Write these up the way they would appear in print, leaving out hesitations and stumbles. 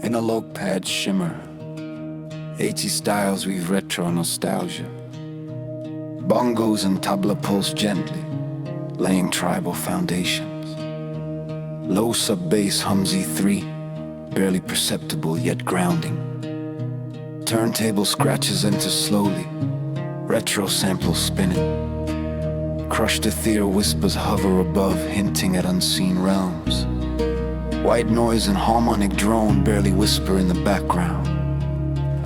Analog pads shimmer, 80 styles weave retro nostalgia. Bongos and tabla pulse gently, laying tribal foundations. Low sub-bass hums E3, barely perceptible yet grounding. Turntable scratches enter slowly, retro samples spinning. Crushed ethereal whispers hover above, hinting at unseen realms. White noise and harmonic drone barely whisper in the background.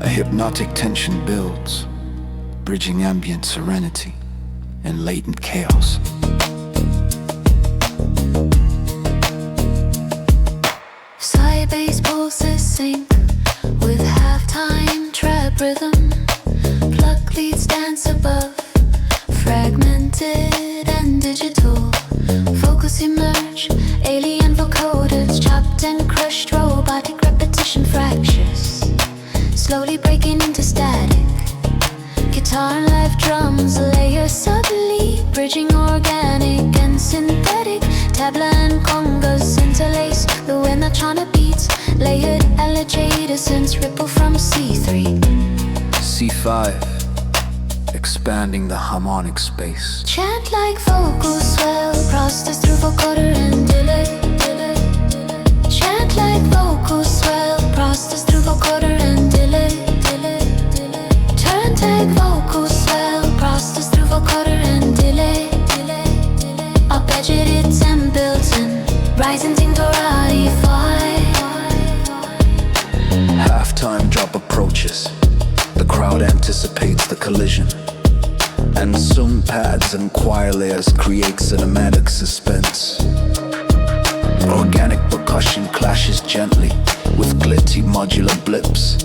A hypnotic tension builds, bridging ambient serenity and latent chaos. Side-bass pulses sync with halftime trap rhythm. Pluck leads dance above, fragmented and digital. Focus emerge, alien vocoders, chopped and crushed, robotic repetition fractures, slowly breaking into static. Guitar and live drums layer subtly, bridging organic and synthetic. Tabla and congas interlace, the Winachana beats, layered allegedicents ripple from C3. C5, expanding the harmonic space. Chant like vocals swell, process through vocoder and delay. Chant like vocals swell, process through vocoder and delay. Turn tag vocals swell, process through vocoder and delay. Arpeggiated and built-in, rising tintorati five. Halftime drop approaches, the crowd anticipates the collision. And soon pads and choir layers create cinematic suspense. Organic percussion clashes gently with glitzy modular blips.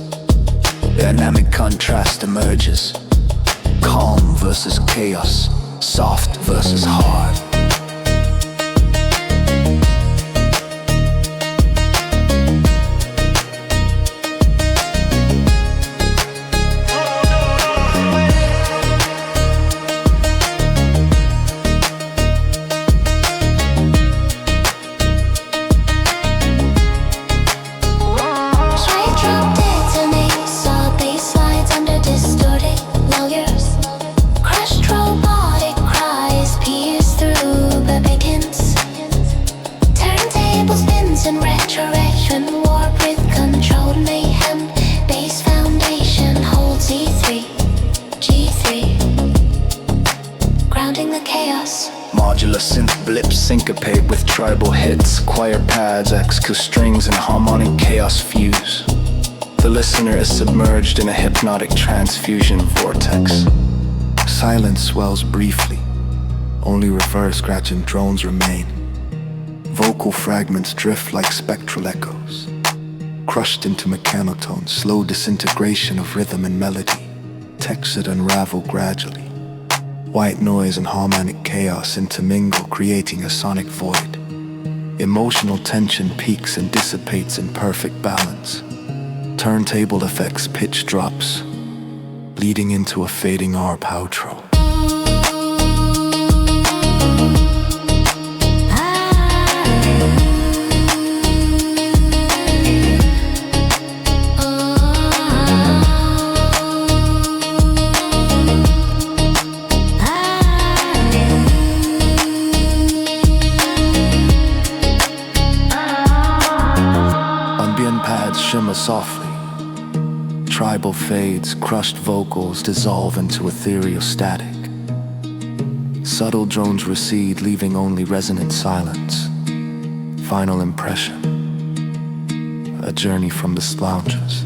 Dynamic contrast emerges, calm versus chaos, soft versus hard. And retroaction, warp with controlled mayhem. Base foundation holds E3, G3, grounding the chaos. Modular synth blips syncopate with tribal hits. Choir pads, XQ strings, and harmonic chaos fuse. The listener is submerged in a hypnotic transfusion vortex. Silence swells briefly, only reverse scratch and drones remain. Vocal fragments drift like spectral echoes, crushed into mechanotones, slow disintegration of rhythm and melody. Textured unravel gradually. White noise and harmonic chaos intermingle, creating a sonic void. Emotional tension peaks and dissipates in perfect balance. Turntable effects pitch drops, leading into a fading arp outro. Pads shimmer softly. Tribal fades, crushed vocals dissolve into ethereal static. Subtle drones recede, leaving only resonant silence. Final impression, a journey from the slouches.